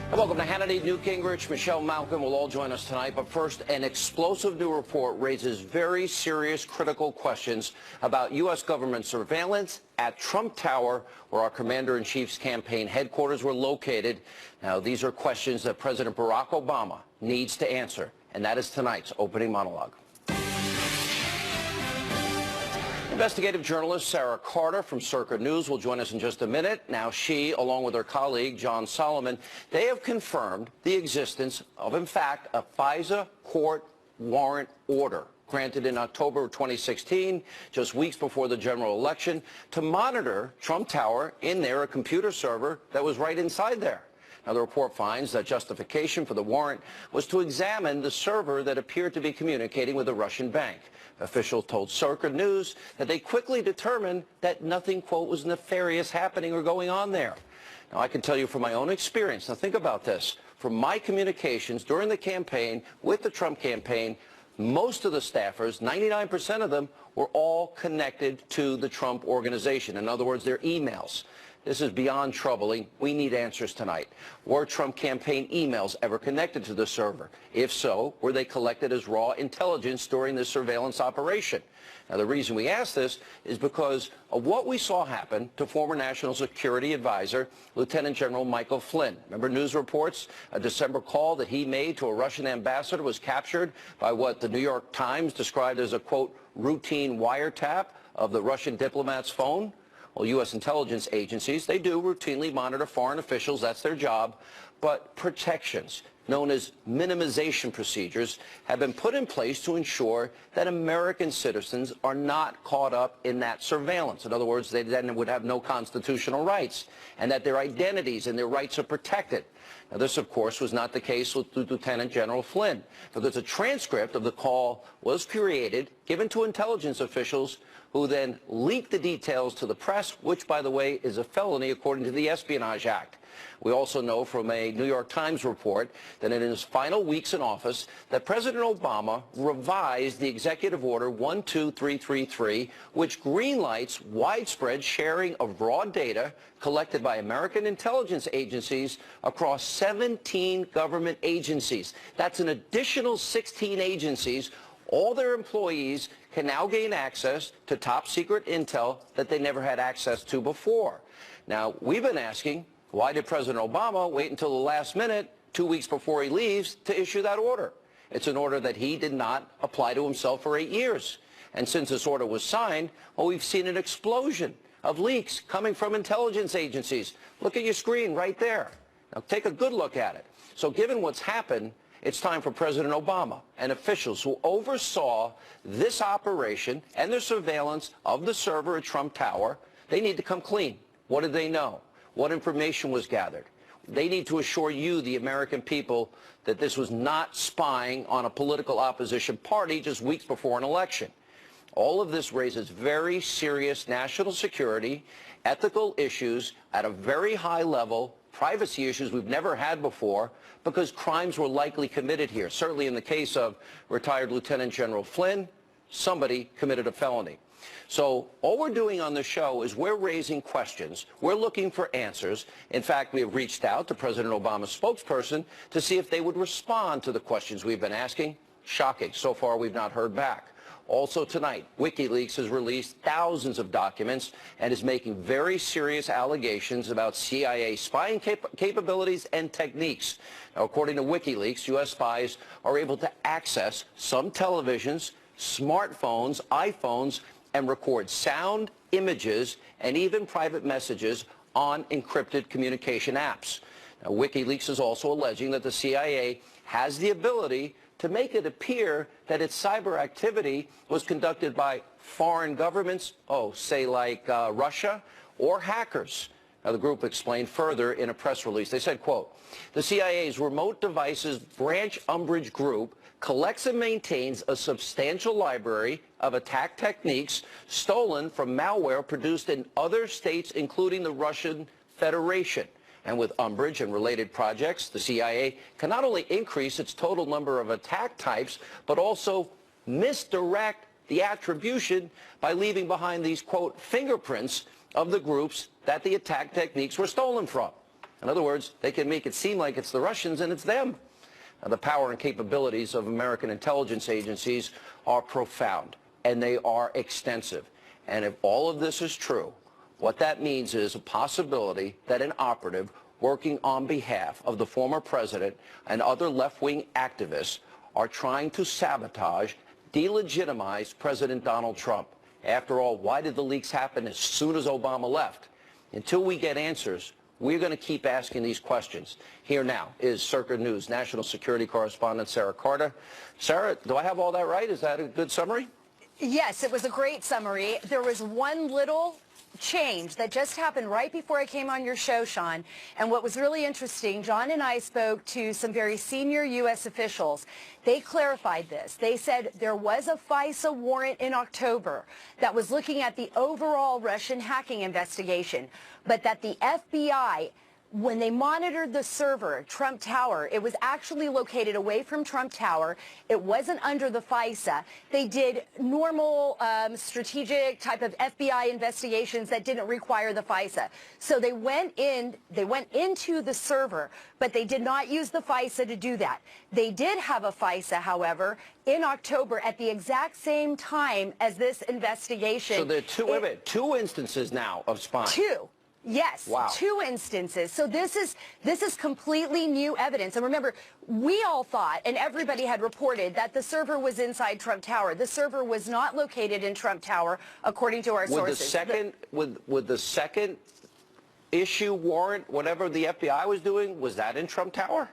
And welcome to Hannity. Newt Gingrich, Michelle Malkin will all join us tonight. But first, an explosive new report raises very serious, critical questions about U.S. government surveillance at Trump Tower, where our commander-in-chief's campaign headquarters were located. Now, these are questions that President Barack Obama needs to answer, and that is tonight's opening monologue. Investigative journalist Sarah Carter from Circuit News will join us in just a minute. Now she, along with her colleague John Solomon, they have confirmed the existence of, in fact, a FISA court warrant order granted in October of 2016, just weeks before the general election, to monitor Trump Tower in there, a computer server that was right inside there. Now, the report finds that justification for the warrant was to examine the server that appeared to be communicating with a Russian bank. Officials told Circuit News that they quickly determined that nothing, quote, was nefarious happening or going on there. Now, I can tell you from my own experience, now think about this, from my communications during the campaign with the Trump campaign, most of the staffers, 99% of them, were all connected to the Trump organization. In other words, their emails. This is beyond troubling. We need answers tonight. Were Trump campaign emails ever connected to the server? If so, were they collected as raw intelligence during this surveillance operation? Now, the reason we ask this is because of what we saw happen to former National Security Advisor, Lieutenant General Michael Flynn. Remember news reports? A December call that he made to a Russian ambassador was captured by what the New York Times described as a, quote, routine wiretap of the Russian diplomat's phone. Well, U.S. intelligence agencies, they do routinely monitor foreign officials. That's their job. But protections, known as minimization procedures, have been put in place to ensure that American citizens are not caught up in that surveillance. In other words, they then would have no constitutional rights, and that their identities and their rights are protected. Now, this, of course, was not the case with Lieutenant General Flynn, because a transcript of the call was created, given to intelligence officials, who then leaked the details to the press, which, by the way, is a felony according to the Espionage Act. We also know from a New York Times report that in his final weeks in office, that President Obama revised the Executive Order 12333, which greenlights widespread sharing of raw data collected by American intelligence agencies across 17 government agencies. That's an additional 16 agencies. All their employees can now gain access to top-secret intel that they never had access to before. Now, we've been asking, why did President Obama wait until the last minute, 2 weeks before he leaves, to issue that order? It's an order that he did not apply to himself for 8 years. And since this order was signed, well, we've seen an explosion of leaks coming from intelligence agencies. Look at your screen right there. Now, take a good look at it. So given what's happened, it's time for President Obama and officials who oversaw this operation and the surveillance of the server at Trump Tower, they need to come clean. What did they know? What information was gathered? They need to assure you, the American people, that this was not spying on a political opposition party just weeks before an election. All of this raises very serious national security, ethical issues at a very high level, privacy issues we've never had before, because crimes were likely committed here. Certainly in the case of retired Lieutenant General Flynn, somebody committed a felony. So all we're doing on the show is we're raising questions. We're looking for answers. In fact, we have reached out to President Obama's spokesperson to see if they would respond to the questions we've been asking. Shocking. So far, we've not heard back. Also tonight, WikiLeaks has released thousands of documents and is making very serious allegations about CIA spying capabilities and techniques. Now, according to WikiLeaks, U.S. spies are able to access some televisions, smartphones, iPhones, and record sound, images, and even private messages on encrypted communication apps. Now, WikiLeaks is also alleging that the CIA has the ability to make it appear that its cyber activity was conducted by foreign governments, say like Russia, or hackers. Now, the group explained further in a press release. They said, quote, the CIA's Remote Devices Branch Umbrage Group collects and maintains a substantial library of attack techniques stolen from malware produced in other states, including the Russian Federation. And with Umbrage and related projects, the CIA can not only increase its total number of attack types, but also misdirect the attribution by leaving behind these, quote, fingerprints of the groups that the attack techniques were stolen from. In other words, they can make it seem like it's the Russians and it's them. Now, the power and capabilities of American intelligence agencies are profound, and they are extensive. And if all of this is true, what that means is a possibility that an operative working on behalf of the former president and other left-wing activists are trying to sabotage, delegitimize President Donald Trump. After all, why did the leaks happen as soon as Obama left? Until we get answers, we're going to keep asking these questions. Here now is Circa News national security correspondent Sarah Carter. Sarah, do I have all that right? Is that a good summary? Yes, it was a great summary. There was one little change that just happened right before I came on your show, Sean. And what was really interesting, John and I spoke to some very senior U.S. officials. They clarified this. They said there was a FISA warrant in October that was looking at the overall Russian hacking investigation, but that the FBI, when they monitored the server, Trump Tower, it was actually located away from Trump Tower. It wasn't under the FISA. They did normal strategic type of FBI investigations that didn't require the FISA. So they went into the server, but they did not use the FISA to do that. They did have a FISA, however, in October at the exact same time as this investigation. So there are two instances now of spying. Two. Yes, wow. 2 instances. So this is completely new evidence. And remember, we all thought, and everybody had reported, that the server was inside Trump Tower. The server was not located in Trump Tower, according to our sources. With the second issue warrant, whatever the FBI was doing, was that in Trump Tower?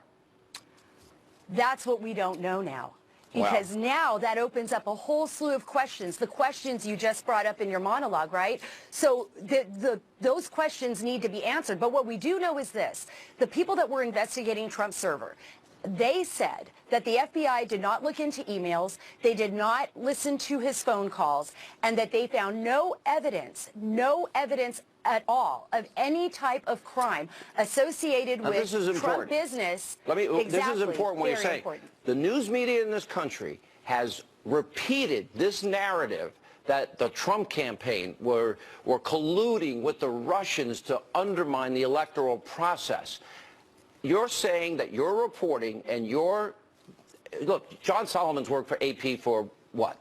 That's what we don't know now. Because now that opens up a whole slew of questions, the questions you just brought up in your monologue, right? So those questions need to be answered. But what we do know is this. The people that were investigating Trump's server, they said that the FBI did not look into emails, they did not listen to his phone calls, and that they found no evidence at all of any type of crime associated with Trump business. This is important what you're saying. The news media in this country has repeated this narrative that the Trump campaign were colluding with the Russians to undermine the electoral process. You're saying that you're reporting and look, John Solomon's worked for AP for what,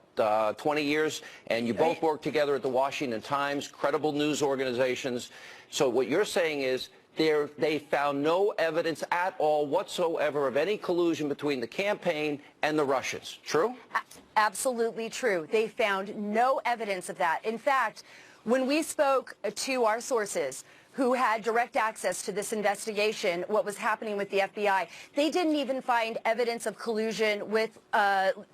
20 years, and you both worked together at the Washington Times, credible news organizations. So what you're saying is they found no evidence at all whatsoever of any collusion between the campaign and the Russians. True? Absolutely true. They found no evidence of that. In fact, when we spoke to our sources who had direct access to this investigation, what was happening with the FBI, they didn't even find evidence of collusion with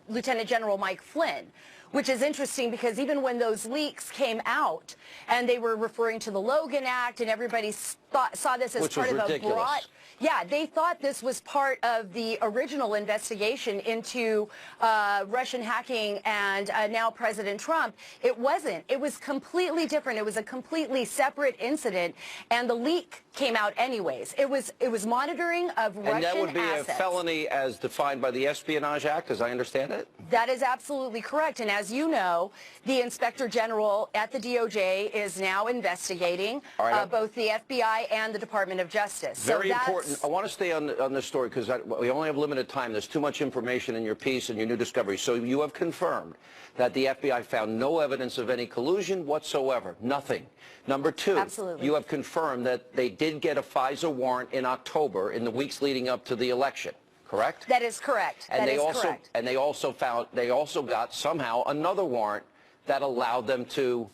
Lieutenant General Mike Flynn, which is interesting because even when those leaks came out and they were referring to the Logan Act and everybody saw this as part of a broad... Yeah, they thought this was part of the original investigation into Russian hacking and now President Trump. It wasn't. It was completely different. It was a completely separate incident, and the leak came out anyways. It was monitoring of Russian assets. And that would be a felony as defined by the Espionage Act, as I understand it? That is absolutely correct. And as you know, the Inspector General at the DOJ is now investigating both the FBI and the Department of Justice. Very important. I want to stay on this story because we only have limited time. There's too much information in your piece and your new discovery. So you have confirmed that the FBI found no evidence of any collusion whatsoever. Nothing. Number two, you have confirmed that they did get a FISA warrant in October in the weeks leading up to the election. Correct? That is correct. And they also got somehow another warrant that allowed them to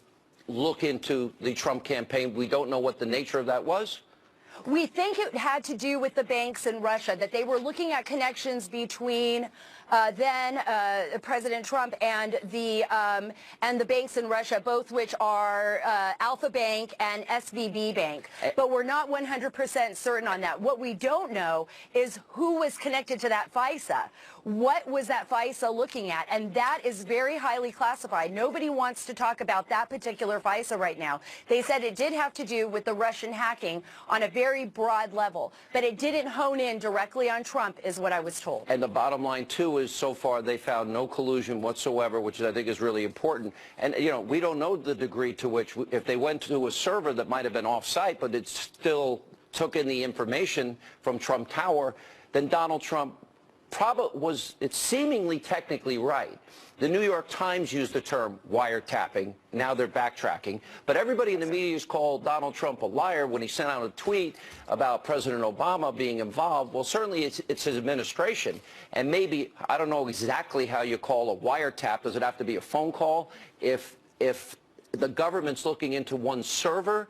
look into the Trump campaign. We don't know what the nature of that was. We think it had to do with the banks in Russia, that they were looking at connections between then President Trump and the banks in Russia, both which are Alpha Bank and SVB Bank. But we're not 100% certain on that. What we don't know is who was connected to that FISA. What was that FISA looking at? And that is very highly classified. Nobody wants to talk about that particular FISA right now. They said it did have to do with the Russian hacking on a very broad level, but it didn't hone in directly on Trump, is what I was told. And the bottom line, too, is so far they found no collusion whatsoever, which I think is really important. And, you know, we don't know the degree to which, if they went to a server that might have been off-site, but it's still took in the information from Trump Tower, then Donald Trump it's seemingly technically right. The New York Times used the term wiretapping. Now they're backtracking. But everybody in the media has called Donald Trump a liar when he sent out a tweet about President Obama being involved. Well, certainly it's his administration. And maybe, I don't know exactly how you call a wiretap. Does it have to be a phone call? If the government's looking into one server,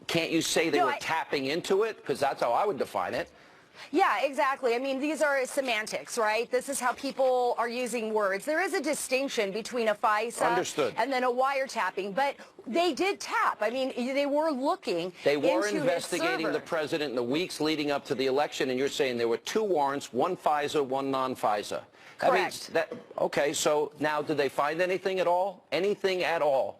can't you say they were tapping into it? Because that's how I would define it. Yeah, exactly. I mean, these are semantics, right? This is how people are using words. There is a distinction between a FISA and then a wiretapping, but they did tap. I mean, they were looking They were into investigating the president in the weeks leading up to the election, and you're saying there were 2 warrants, one FISA, one non-FISA. Correct. Okay, so now did they find anything at all? Anything at all?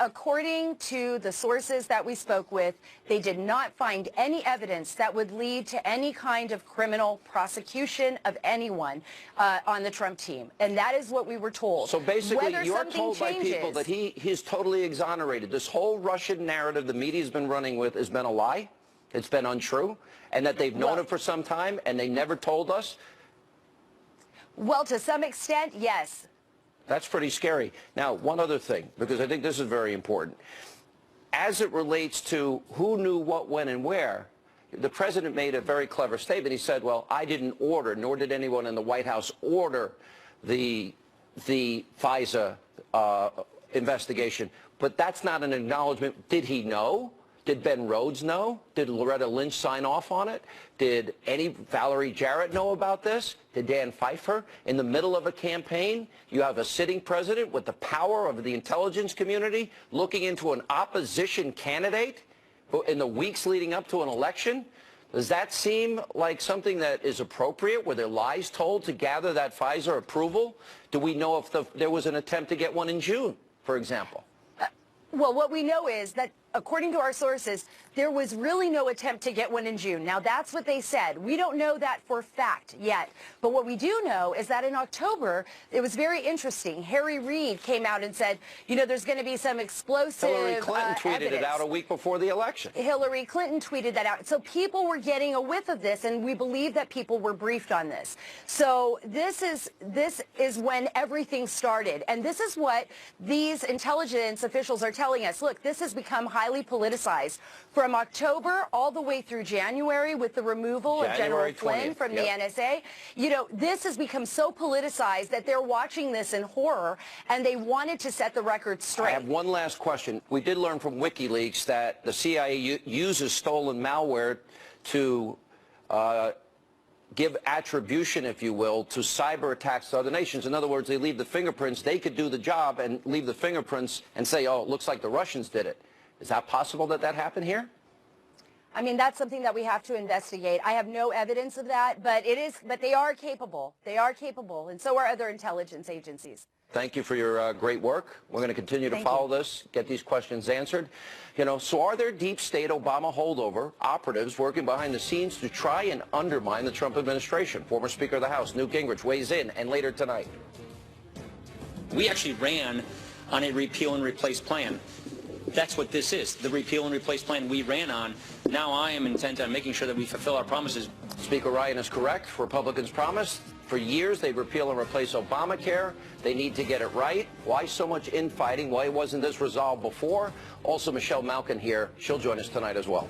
According to the sources that we spoke with, they did not find any evidence that would lead to any kind of criminal prosecution of anyone on the Trump team. And that is what we were told. So basically, you're told by people that he's totally exonerated. This whole Russian narrative the media's been running with has been a lie. It's been untrue. And that they've known it for some time and they never told us. Well, to some extent, yes. That's pretty scary. Now, one other thing, because I think this is very important. As it relates to who knew what, when, and where, the president made a very clever statement. He said, well, I didn't order, nor did anyone in the White House order the FISA investigation. But that's not an acknowledgement. Did he know? Did Ben Rhodes know? Did Loretta Lynch sign off on it? Did Valerie Jarrett know about this? Did Dan Pfeiffer? In the middle of a campaign, you have a sitting president with the power of the intelligence community looking into an opposition candidate in the weeks leading up to an election? Does that seem like something that is appropriate? Were there lies told to gather that FISA approval? Do we know if there was an attempt to get one in June, for example? Well, what we know is that, according to our sources, there was really no attempt to get one in June. Now, that's what they said. We don't know that for fact yet. But what we do know is that in October, it was very interesting. Harry Reid came out and said, you know, there's going to be some explosive Hillary Clinton tweeted it out a week before the election. Hillary Clinton tweeted that out. So people were getting a whiff of this, and we believe that people were briefed on this. So this is when everything started. And this is what these intelligence officials are telling us. Look, this has become highly politicized from October all the way through January with the removal of General Flynn from the NSA. You know, this has become so politicized that they're watching this in horror, and they wanted to set the record straight. I have one last question. We did learn from WikiLeaks that the CIA uses stolen malware to give attribution, if you will, to cyber attacks to other nations. In other words, they leave the fingerprints. They could do the job and leave the fingerprints and say, oh, it looks like the Russians did it. Is that possible that that happened here? I mean, that's something that we have to investigate. I have no evidence of that, but they are capable. They are capable, and so are other intelligence agencies. Thank you for your great work. We're going to continue to follow this, get these questions answered. You know, so are there deep state Obama holdover operatives working behind the scenes to try and undermine the Trump administration? Former Speaker of the House, Newt Gingrich, weighs in, and later tonight. We actually ran on a repeal and replace plan. That's what this is, the repeal and replace plan we ran on. Now I am intent on making sure that we fulfill our promises. Speaker Ryan is correct. Republicans promised for years they'd repeal and replace Obamacare. They need to get it right. Why so much infighting? Why wasn't this resolved before? Also, Michelle Malkin here. She'll join us tonight as well.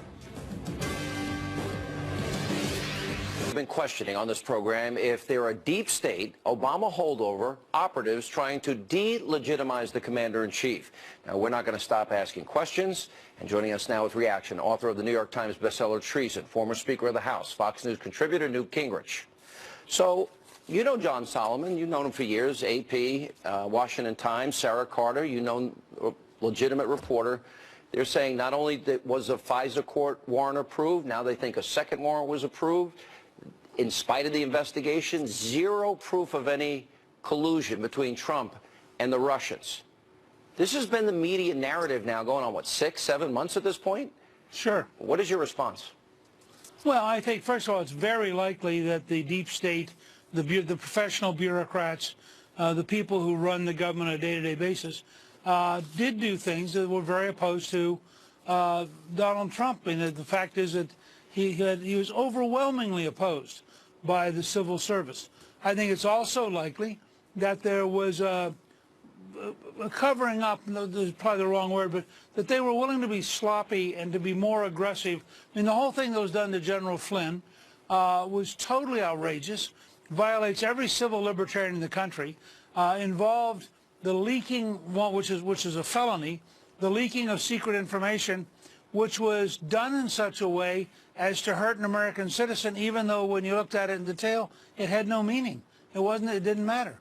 We've been questioning on this program if there are deep state Obama holdover operatives trying to delegitimize the commander-in-chief. Now, we're not going to stop asking questions. And joining us now with reaction, author of the New York Times bestseller Treason, former Speaker of the House, Fox News contributor Newt Gingrich. So, you know John Solomon. You've known him for years, AP, Washington Times, Sarah Carter. You know, a legitimate reporter. They're saying not only that was a FISA court warrant approved, now they think a second warrant was approved. In spite of the investigation, zero proof of any collusion between Trump and the Russians. This has been the media narrative now going on, what, 6, 7 months at this point? Sure. What is your response? Well, I think, first of all, it's very likely that the deep state, the professional bureaucrats, the people who run the government on a day-to-day basis, did do things that were very opposed to Donald Trump. And the fact is that he was overwhelmingly opposed by the civil service. I think it's also likely that there was a covering up, is probably the wrong word, but that they were willing to be sloppy and to be more aggressive. I mean, the whole thing that was done to General Flynn was totally outrageous, violates every civil libertarian in the country, involved the leaking, which is a felony, the leaking of secret information, which was done in such a way as to hurt an American citizen, even though when you looked at it in detail, it had no meaning. It didn't matter.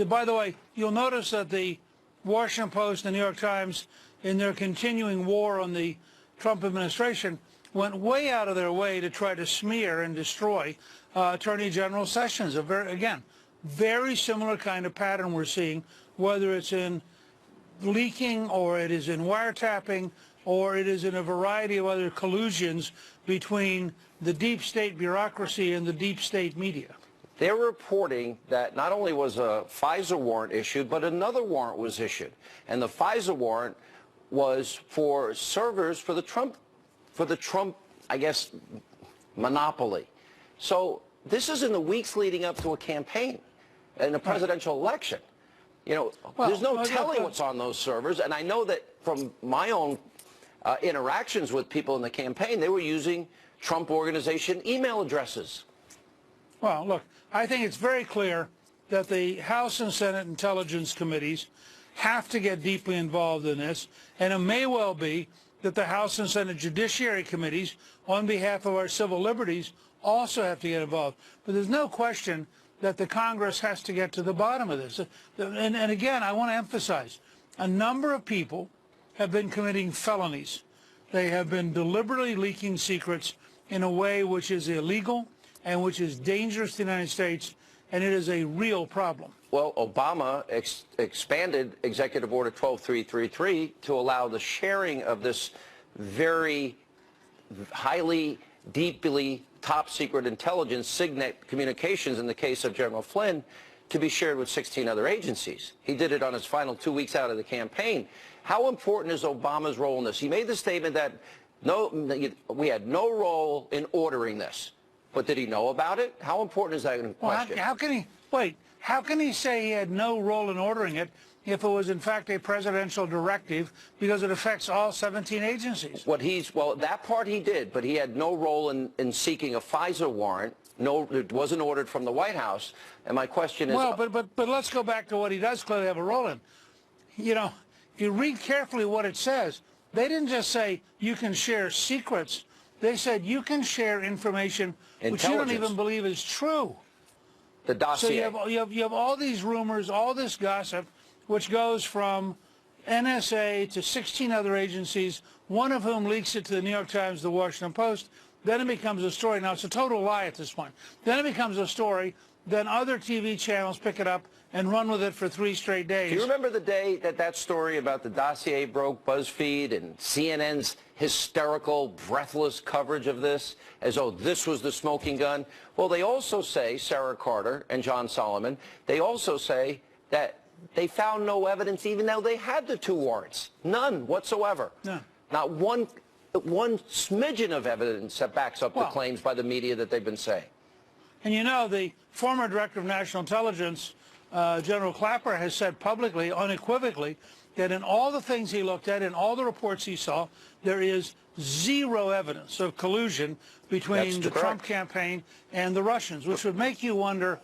By the way, you'll notice that the Washington Post and the New York Times, in their continuing war on the Trump administration, went way out of their way to try to smear and destroy Attorney General Sessions. Again, very similar kind of pattern we're seeing, whether it's in leaking or it is in wiretapping or it is in a variety of other collusions between the deep state bureaucracy and the deep state media. They're reporting that not only was a FISA warrant issued, but another warrant was issued. And the FISA warrant was for servers for the Trump, I guess, monopoly. So this is in the weeks leading up to a campaign and a presidential election. You know, there's no telling what's on those servers. And I know that from my own interactions with people in the campaign, they were using Trump Organization email addresses. Well, look, I think it's very clear that the House and Senate Intelligence Committees have to get deeply involved in this, and it may well be that the House and Senate Judiciary Committees, on behalf of our civil liberties, also have to get involved. But there's no question that the Congress has to get to the bottom of this. And again, I want to emphasize, a number of people have been committing felonies. They have been deliberately leaking secrets in a way which is illegal and which is dangerous to the United States, and it is a real problem. Well, Obama expanded Executive Order 12333 to allow the sharing of this very highly, deeply top-secret intelligence, SIGNET communications in the case of General Flynn, to be shared with 16 other agencies. He did it on his final 2 weeks out of the campaign. How important is Obama's role in this? He made the statement that we had no role in ordering this. But did he know about it? How important is that in question? How can he say he had no role in ordering it if it was in fact a presidential directive, because it affects all 17 agencies? Well, that part he did, but he had no role in seeking a FISA warrant. No, it wasn't ordered from the White House. And my question is... Well, but let's go back to what he does clearly have a role in. You know, if you read carefully what it says, they didn't just say you can share secrets. They said you can share information which you don't even believe is true. The dossier. So you have all these rumors, all this gossip, which goes from NSA to 16 other agencies, one of whom leaks it to the New York Times, the Washington Post. Then it becomes a story. Now, it's a total lie at this point. Then it becomes a story. Then other TV channels pick it up and run with it for 3 straight days. Do you remember the day that story about the dossier broke, BuzzFeed and CNN's hysterical, breathless coverage of this, as though this was the smoking gun? Well, they also say, Sarah Carter and John Solomon, they also say that they found no evidence even though they had the 2 warrants. None whatsoever. No. Not one smidgen of evidence that backs up the claims by the media that they've been saying. And you know, the former director of national intelligence, General Clapper, has said publicly, unequivocally, that in all the things he looked at, in all the reports he saw, there is zero evidence of collusion between the Trump campaign and the Russians, which would make you wonder,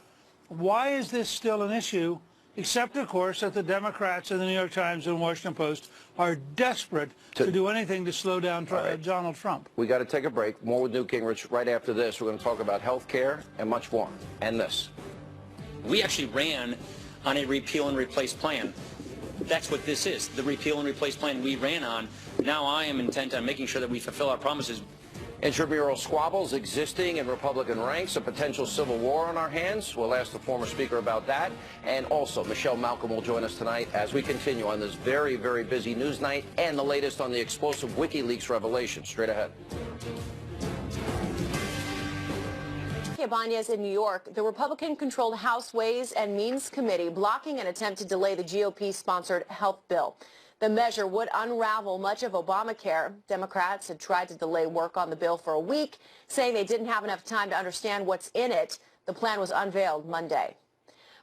why is this still an issue, except, of course, that the Democrats in the New York Times and Washington Post are desperate to do anything to slow down Donald Trump. We got to take a break. More with Newt Gingrich right after this. We're going to talk about health care and much more. And this. We actually ran on a repeal and replace plan. That's what this is, the repeal and replace plan we ran on. Now I am intent on making sure that we fulfill our promises. Intramural squabbles existing in Republican ranks, a potential civil war on our hands. We'll ask the former speaker about that. And also, Michelle Malcolm will join us tonight as we continue on this very, very busy news night and the latest on the explosive WikiLeaks revelation. Straight ahead. Ibanez in New York, the Republican-controlled House Ways and Means Committee blocking an attempt to delay the GOP-sponsored health bill. The measure would unravel much of Obamacare. Democrats had tried to delay work on the bill for a week, saying they didn't have enough time to understand what's in it. The plan was unveiled Monday.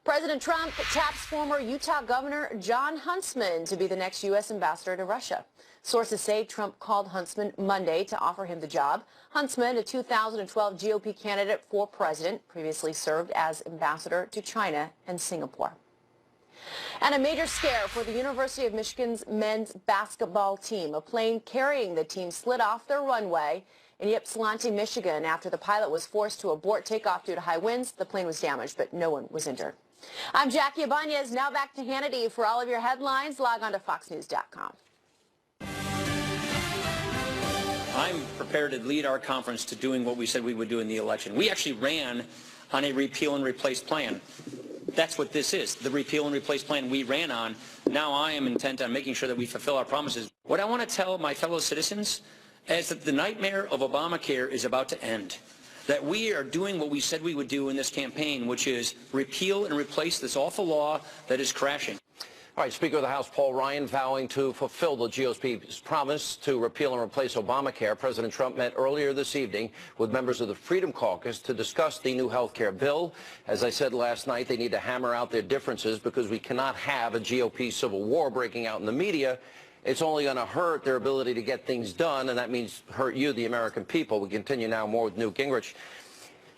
President Trump taps former Utah Governor Jon Huntsman to be the next U.S. ambassador to Russia. Sources say Trump called Huntsman Monday to offer him the job. Huntsman, a 2012 GOP candidate for president, previously served as ambassador to China and Singapore. And a major scare for the University of Michigan's men's basketball team. A plane carrying the team slid off their runway in Ypsilanti, Michigan. After the pilot was forced to abort takeoff due to high winds, the plane was damaged, but no one was injured. I'm Jackie Ibanez. Now back to Hannity. For all of your headlines, log on to foxnews.com. I'm prepared to lead our conference to doing what we said we would do in the election. We actually ran on a repeal and replace plan. That's what this is, the repeal and replace plan we ran on. Now I am intent on making sure that we fulfill our promises. What I want to tell my fellow citizens is that the nightmare of Obamacare is about to end. That we are doing what we said we would do in this campaign, which is repeal and replace this awful law that is crashing. All right, Speaker of the House Paul Ryan vowing to fulfill the GOP's promise to repeal and replace Obamacare. President Trump met earlier this evening with members of the Freedom Caucus to discuss the new health care bill. As I said last night, they need to hammer out their differences because we cannot have a GOP civil war breaking out in the media. It's only going to hurt their ability to get things done, and that means hurt you, the American people. We continue now more with Newt Gingrich.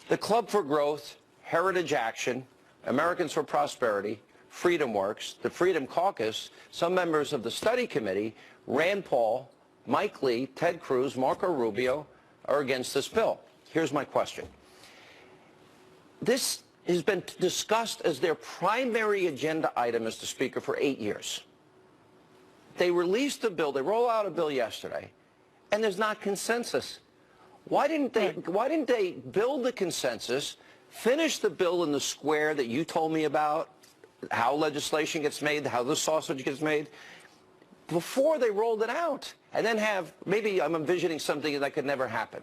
The Club for Growth, Heritage Action, Americans for Prosperity, Freedom Works, the Freedom Caucus, some members of the study committee, Rand Paul, Mike Lee, Ted Cruz, Marco Rubio, are against this bill. Here's my question. This has been discussed as their primary agenda item, Mr. Speaker, for 8 years. They released a bill, they rolled out a bill yesterday, and there's not consensus. Why didn't they build the consensus, finish the bill in the square that you told me about, how legislation gets made, how the sausage gets made, before they rolled it out, and then have, maybe I'm envisioning something that could never happen.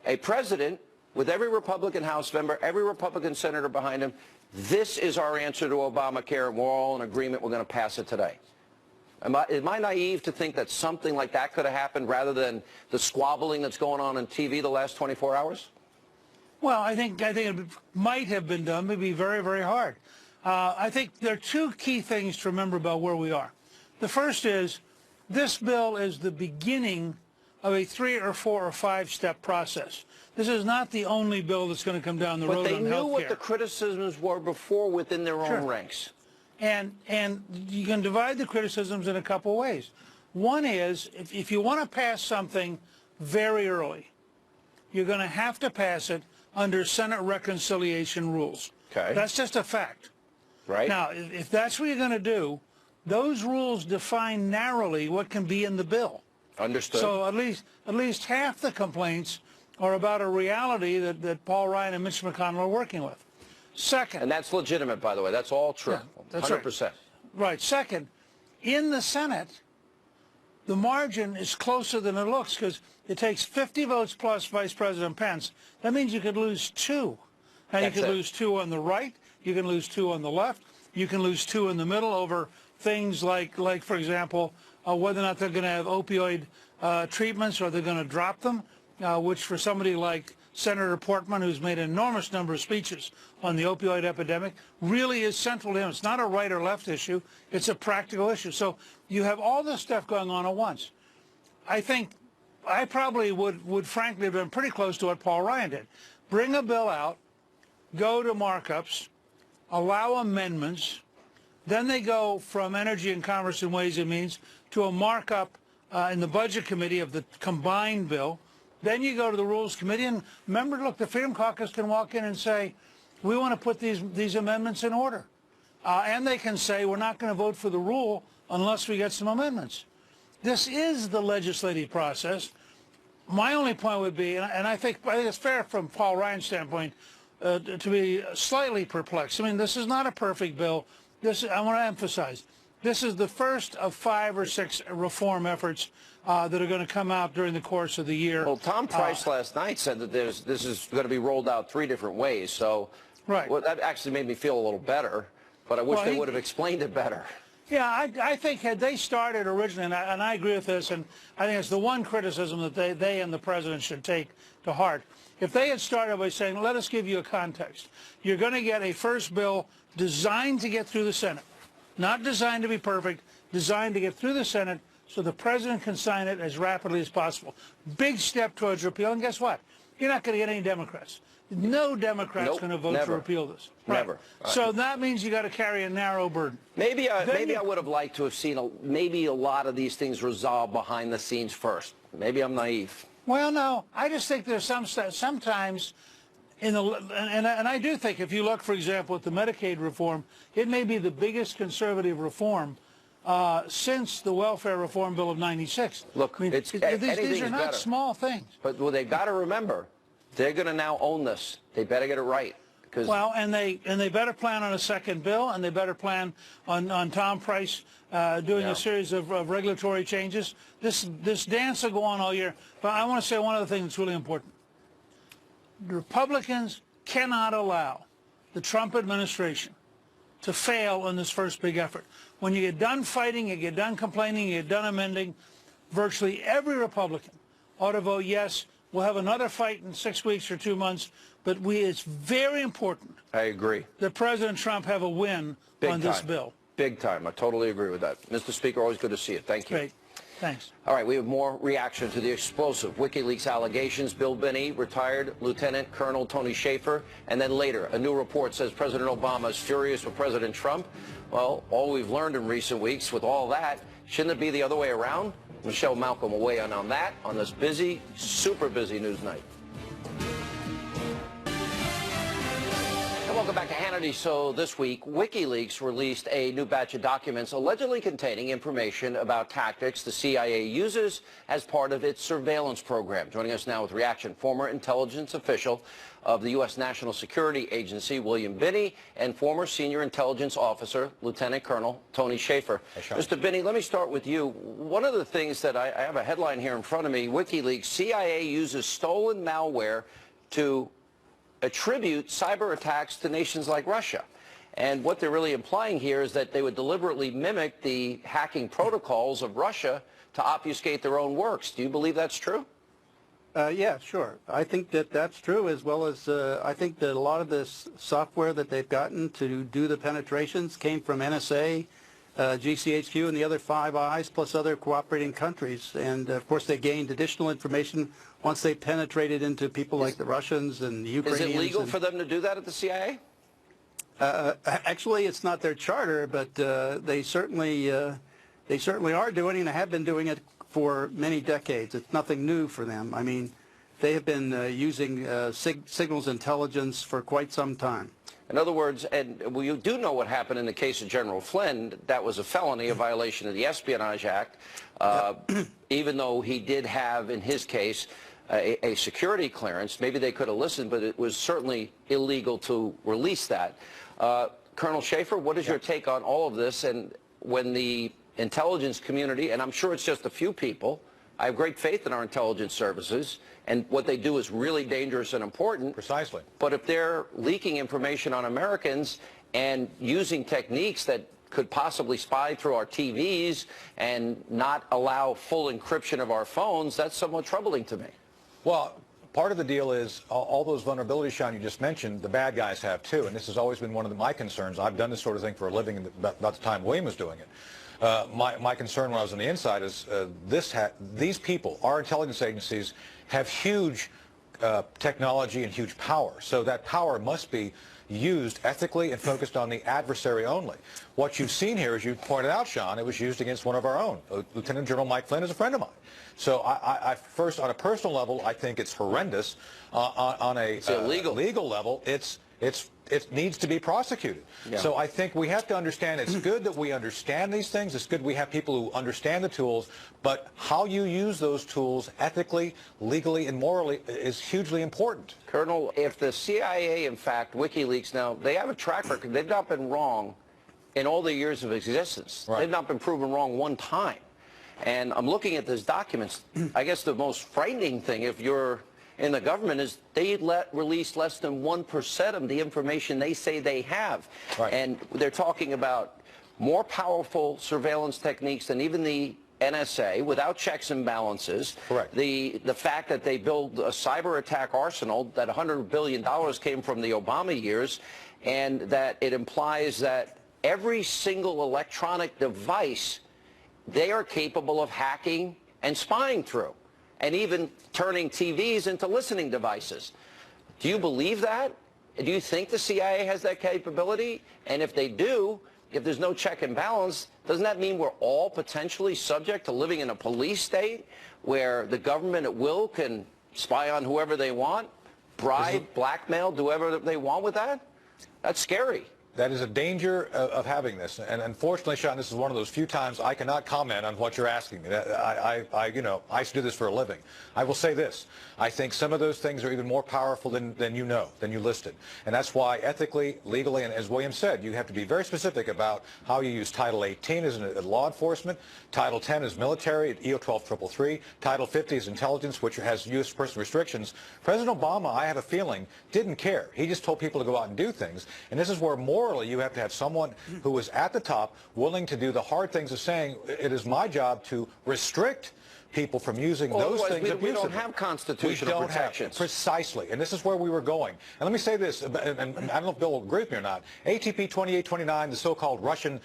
A president with every Republican House member, every Republican senator behind him, this is our answer to Obamacare, and we're all in agreement, we're going to pass it today. Am I naive to think that something like that could have happened rather than the squabbling that's going on TV the last 24 hours? Well, I think it might have been done, maybe very, very hard. I think there are two key things to remember about where we are. The first is this bill is the beginning of a 3 or 4 or 5 step process. This is not the only bill that's going to come down the road on health care. But they knew what the criticisms were before within their own ranks. And you can divide the criticisms in a couple ways. One is, if you want to pass something very early, you're going to have to pass it under Senate reconciliation rules. Okay. That's just a fact. Right. Now, if that's what you're going to do, those rules define narrowly what can be in the bill. Understood. So at least half the complaints are about a reality that Paul Ryan and Mitch McConnell are working with. Second. And that's legitimate, by the way. That's all true. Yeah, that's 100%. Right. Second, in the Senate, the margin is closer than it looks because it takes 50 votes plus Vice President Pence. That means you could lose 2. Now, you could lose 2 on the right. You can lose 2 on the left. You can lose 2 in the middle over things like for example, whether or not they're going to have opioid treatments or they're going to drop them, which for somebody like Senator Portman, who's made an enormous number of speeches on the opioid epidemic, really is central to him. It's not a right or left issue. It's a practical issue. So you have all this stuff going on at once. I think I probably would frankly have been pretty close to what Paul Ryan did. Bring a bill out, go to markups, allow amendments, then they go from Energy and Commerce and Ways and Means to a markup in the Budget Committee of the combined bill. Then you go to the Rules Committee, and remember, look, the Freedom Caucus can walk in and say, we want to put these amendments in order. And they can say, we're not going to vote for the rule unless we get some amendments. This is the legislative process. My only point would be, and I think it's fair from Paul Ryan's standpoint, to be slightly perplexed. I mean, this is not a perfect bill. I want to emphasize, this is the first of 5 or 6 reform efforts that are going to come out during the course of the year. Well, Tom Price last night said that this is going to be rolled out 3 different ways. So right. Well, that actually made me feel a little better, but I wish they would have explained it better. Yeah, I think had they started originally, and I agree with this, and I think it's the one criticism that they and the president should take to heart. If they had started by saying, let us give you a context. You're going to get a first bill designed to get through the Senate, not designed to be perfect, designed to get through the Senate so the president can sign it as rapidly as possible. Big step towards repeal, and guess what? You're not going to get any Democrats. No Democrat's going to vote to repeal this. Never. Right. So that means you got to carry a narrow burden. Maybe I would have liked to have seen maybe a lot of these things resolved behind the scenes first. Maybe I'm naive. Well, no, I just think there's sometimes and I do think if you look, for example, at the Medicaid reform, it may be the biggest conservative reform since the welfare reform bill of '96. Look, I mean, these are not small things. But well, they've got to remember, they're going to now own this. They better get it right. Well, and they better plan on a second bill, and they better plan on Tom Price doing a series of regulatory changes. This dance will go on all year. But I want to say one other thing that's really important. The Republicans cannot allow the Trump administration to fail in this first big effort. When you get done fighting, you get done complaining, you get done amending, virtually every Republican ought to vote yes. We'll have another fight in 6 weeks or 2 months, but it's very important. I agree. That President Trump have a win on this bill. Big time. I totally agree with that. Mr. Speaker, always good to see you. Thank you. Great. Thanks. All right, we have more reaction to the explosive WikiLeaks allegations. Bill Binney, retired Lieutenant Colonel Tony Shaffer, and then later, a new report says President Obama is furious with President Trump. Well, all we've learned in recent weeks with all that, shouldn't it be the other way around? Michelle Malcolm will weigh in on that on this busy, super busy news night. And welcome back to Hannity. So this week, WikiLeaks released a new batch of documents allegedly containing information about tactics the CIA uses as part of its surveillance program. Joining us now with reaction, former intelligence official of the U.S. National Security Agency, William Binney, and former senior intelligence officer, Lieutenant Colonel Tony Shaffer. Mr. Binney, let me start with you. One of the things that I have a headline here in front of me, WikiLeaks, CIA uses stolen malware to attribute cyber attacks to nations like Russia. And what they're really implying here is that they would deliberately mimic the hacking protocols of Russia to obfuscate their own works. Do you believe that's true? Yeah, sure. I think that that's true, as well as I think that a lot of this software that they've gotten to do the penetrations came from NSA, GCHQ, and the other Five Eyes, plus other cooperating countries. And, of course, they gained additional information once they penetrated into people like the Russians and the Ukrainians. Is it legal for them to do that at the CIA? Actually, it's not their charter, but they certainly are doing it and have been doing it for many decades. It's nothing new for them. I mean, they have been using signals intelligence for quite some time. In other words, and well, you do know what happened in the case of General Flynn. That was a felony, a violation of the Espionage Act, even though he did have, in his case, a security clearance. Maybe they could have listened, but it was certainly illegal to release that. Colonel Shaffer, what is your take on all of this? And when the intelligence community, and I'm sure it's just a few people, I have great faith in our intelligence services, and what they do is really dangerous and important. Precisely. But if they're leaking information on Americans and using techniques that could possibly spy through our TVs and not allow full encryption of our phones, that's somewhat troubling to me. Well, part of the deal is all those vulnerabilities, Sean, you just mentioned, the bad guys have too, and this has always been one of my concerns. I've done this sort of thing for a living about the time William was doing it. My concern when I was on the inside is these people, our intelligence agencies, have huge technology and huge power. So that power must be used ethically and focused on the adversary only. What you've seen here, as you pointed out, Sean, it was used against one of our own. Lieutenant General Mike Flynn is a friend of mine. So I first, on a personal level, I think it's horrendous. On a legal level, it needs to be prosecuted. Yeah. So I think we have to understand it's good that we understand these things. It's good we have people who understand the tools, but how you use those tools ethically, legally, and morally is hugely important. Colonel, if the CIA, in fact, WikiLeaks now, they have a track record. They've not been wrong in all the years of existence. Right. They've not been proven wrong one time. And I'm looking at these documents. I guess the most frightening thing, if you're in the government, is they release less than 1% of the information they say they have. Right. And they're talking about more powerful surveillance techniques than even the NSA, without checks and balances. Correct. The fact that they build a cyber attack arsenal, that $100 billion came from the Obama years, and that it implies that every single electronic device they are capable of hacking and spying through, and even turning TVs into listening devices. Do you believe that? Do you think the CIA has that capability? And if they do, if there's no check and balance, doesn't that mean we're all potentially subject to living in a police state where the government at will can spy on whoever they want, bribe, blackmail, do whatever they want with that? That's scary. That is a danger of having this, and unfortunately, Sean, this is one of those few times I cannot comment on what you're asking me. I used to do this for a living. I will say this: I think some of those things are even more powerful than you listed, and that's why ethically, legally, and as William said, you have to be very specific about how you use Title 18 as law enforcement, Title 10 is military, EO 12333, Title 50 is intelligence, which has U.S. person restrictions. President Obama, I have a feeling, didn't care. He just told people to go out and do things, and this is where morally you have to have someone who is at the top willing to do the hard things of saying, it is my job to restrict people from using those things abusively. We don't have constitutional protections. Precisely, and this is where we were going. And let me say this, and I don't know if Bill will agree with me or not, ATP 2829, the so-called Russian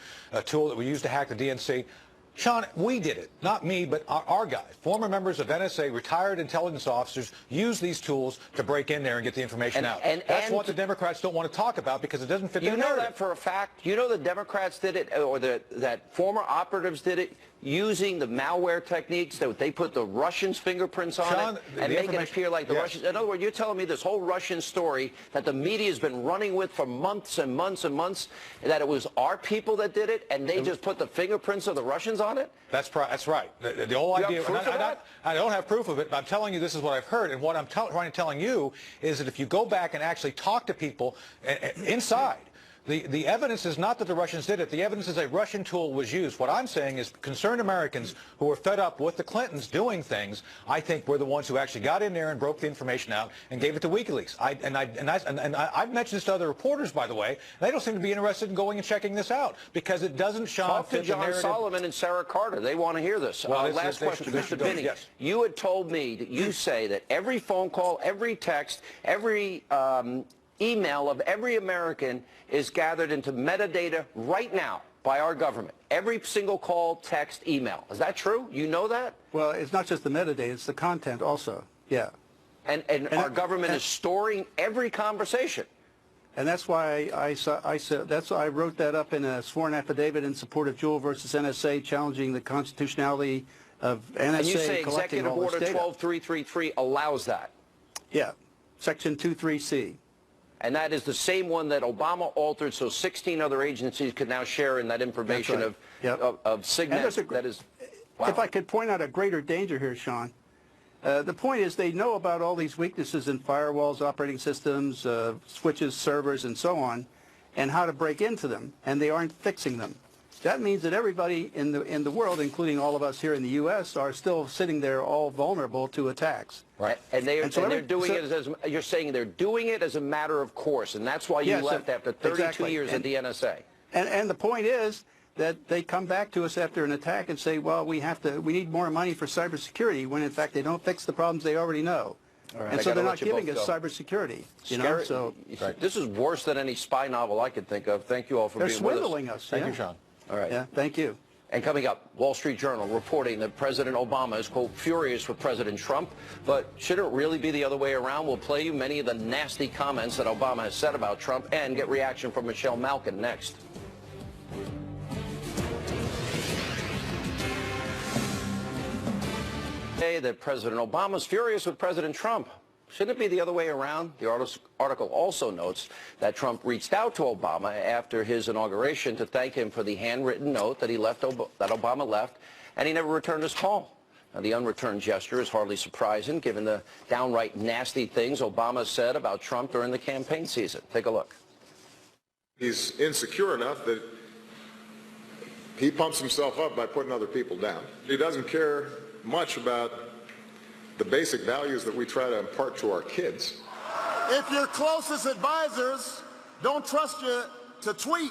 tool that we used to hack the DNC, Sean, we did it, not me, but our guys, former members of NSA, retired intelligence officers, use these tools to break in there and get the information out. That's what the Democrats don't want to talk about because it doesn't fit their narrative. You know that for a fact? You know the Democrats did it, or that former operatives did it, using the malware techniques that they put the Russians' fingerprints on Sean, it and make it appear like the Russians. In other words, you're telling me this whole Russian story that the media has been running with for months and months and months, that it was our people that did it, and they just put the fingerprints of the Russians on it? That's right. The whole idea. You have proof of that? I don't have proof of it, but I'm telling you this is what I've heard, and what I'm trying to tell you is that if you go back and actually talk to people inside. The evidence is not that the Russians did it. The evidence is a Russian tool was used. What I'm saying is concerned Americans who are fed up with the Clintons doing things, I think we're the ones who actually got in there and broke the information out and gave it to WikiLeaks. I've mentioned this to other reporters, by the way, and they don't seem to be interested in going and checking this out because it doesn't, Sean, Talk to John Solomon and Sarah Carter. They want to hear this. Well, last question, Mr. Binney. Yes. You had told me that you say that every phone call, every text, every email of every American is gathered into metadata right now by our government. Every single call, text, email. Is that true? You know that? Well, it's not just the metadata, it's the content also. Yeah. And our government is storing every conversation. And that's why I wrote that up in a sworn affidavit in support of Jewell versus NSA, challenging the constitutionality of NSA and you say collecting all this data. Executive Order 12333 allows that? Yeah, Section 23C. And that is the same one that Obama altered so 16 other agencies could now share in that information of signals. That is, wow. If I could point out a greater danger here, Sean, the point is they know about all these weaknesses in firewalls, operating systems, switches, servers, and so on, and how to break into them, and they aren't fixing them. That means that everybody in the world, including all of us here in the U.S., are still sitting there all vulnerable to attacks. Right, and they're doing it as you're saying they're doing it as a matter of course, and that's why you left after 32 years at the NSA. And the point is that they come back to us after an attack and say, well, we need more money for cybersecurity, when in fact they don't fix the problems they already know. Right. And so they're not giving us cybersecurity. You know, so this is worse than any spy novel I could think of. Thank you all for being with us. They're swindling us. Thank you, Sean. All right. Yeah, thank you. And coming up, Wall Street Journal reporting that President Obama is, quote, furious with President Trump. But should it really be the other way around? We'll play you many of the nasty comments that Obama has said about Trump and get reaction from Michelle Malkin next. Today that President Obama is furious with President Trump. Shouldn't it be the other way around? The article also notes that Trump reached out to Obama after his inauguration to thank him for the handwritten note that that Obama left, and he never returned his call. Now, the unreturned gesture is hardly surprising, given the downright nasty things Obama said about Trump during the campaign season. Take a look. He's insecure enough that he pumps himself up by putting other people down. He doesn't care much about the basic values that we try to impart to our kids. If your closest advisors don't trust you to tweet,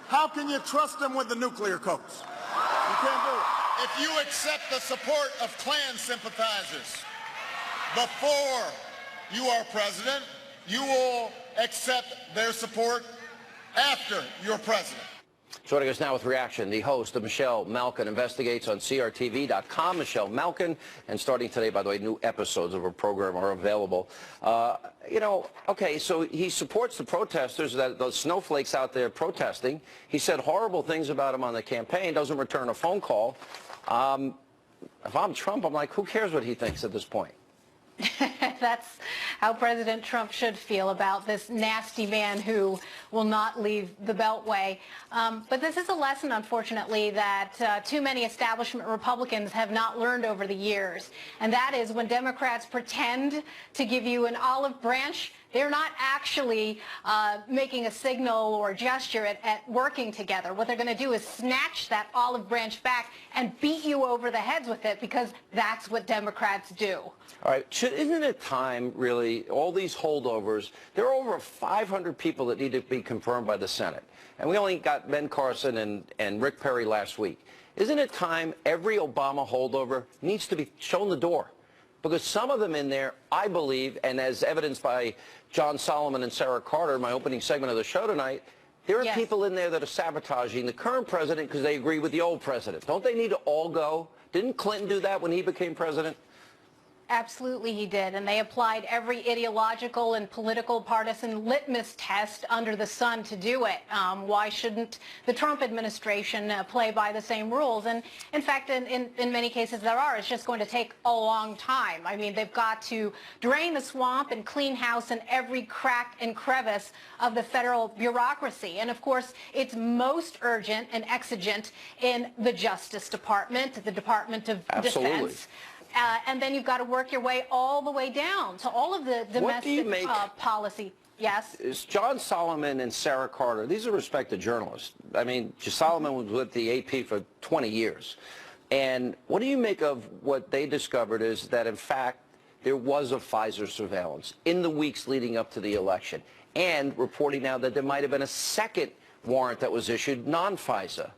how can you trust them with the nuclear codes? You can't do it. If you accept the support of Klan sympathizers before you are president, you will accept their support after you're president. Joining us now with reaction, the host of Michelle Malkin Investigates on CRTV.com. Michelle Malkin, and starting today, by the way, new episodes of her program are available. Okay, so he supports the protesters, the snowflakes out there protesting. He said horrible things about him on the campaign, doesn't return a phone call. If I'm Trump, I'm like, who cares what he thinks at this point? That's how President Trump should feel about this nasty man who will not leave the Beltway. But this is a lesson, unfortunately, that too many establishment Republicans have not learned over the years. And that is when Democrats pretend to give you an olive branch, they're not actually making a signal or gesture at working together. What they're going to do is snatch that olive branch back and beat you over the heads with it, because that's what Democrats do. All right. Isn't it time, really, all these holdovers, there are over 500 people that need to be confirmed by the Senate. And we only got Ben Carson and Rick Perry last week. Isn't it time every Obama holdover needs to be shown the door? Because some of them in there, I believe, and as evidenced by John Solomon and Sarah Carter in my opening segment of the show tonight, there are people in there that are sabotaging the current president because they agree with the old president. Don't they need to all go? Didn't Clinton do that when he became president? Absolutely he did, and they applied every ideological and political partisan litmus test under the sun to do it. Why shouldn't the Trump administration play by the same rules? And in fact, in many cases there are. It's just going to take a long time. I mean, they've got to drain the swamp and clean house in every crack and crevice of the federal bureaucracy. And of course, it's most urgent and exigent in the Justice Department, the Department of Defense. And then you've got to work your way all the way down to all of the domestic policy. Yes? Is John Solomon and Sarah Carter, these are respected journalists. I mean, Solomon was with the AP for 20 years. And what do you make of what they discovered is that, in fact, there was a Pfizer surveillance in the weeks leading up to the election, and reporting now that there might have been a second warrant that was issued, non-Pfizer.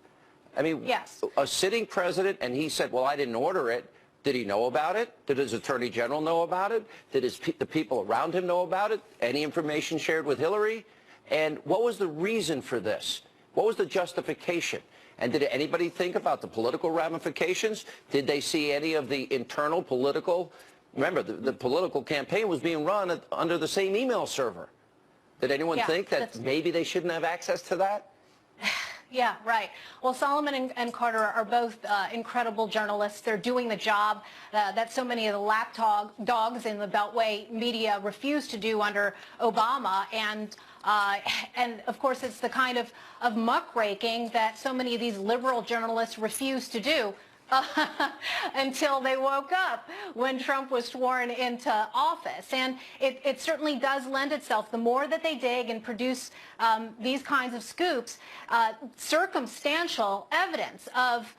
I mean, a sitting president, and he said, well, I didn't order it. Did he know about it? Did his attorney general know about it? Did the people around him know about it? Any information shared with Hillary? And what was the reason for this? What was the justification? And did anybody think about the political ramifications? Did they see any of the internal political? Remember, the political campaign was being run under the same email server. Did anyone think that maybe they shouldn't have access to that? Yeah, right. Well, Solomon and Carter are both incredible journalists. They're doing the job that so many of the lapdog dogs in the Beltway media refuse to do under Obama. And of course, it's the kind of muckraking that so many of these liberal journalists refuse to do. Until they woke up when Trump was sworn into office. And it certainly does lend itself, the more that they dig and produce these kinds of scoops, circumstantial evidence of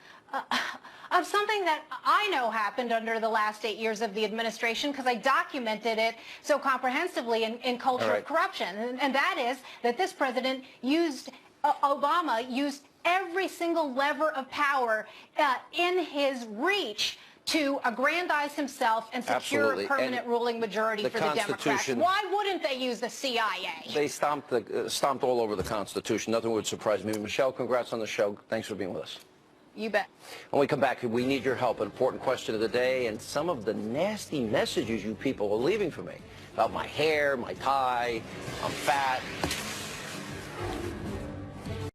something that I know happened under the last 8 years of the administration, because I documented it so comprehensively in Culture of Corruption. And that is that this president Obama used every single lever of power in his reach to aggrandize himself and secure a permanent ruling majority for the Democrats. Why wouldn't they use the CIA? They stomped all over the Constitution. Nothing would surprise me. Michelle, congrats on the show. Thanks for being with us. You bet. When we come back, we need your help. An important question of the day and some of the nasty messages you people are leaving for me about my hair, my tie, I'm fat.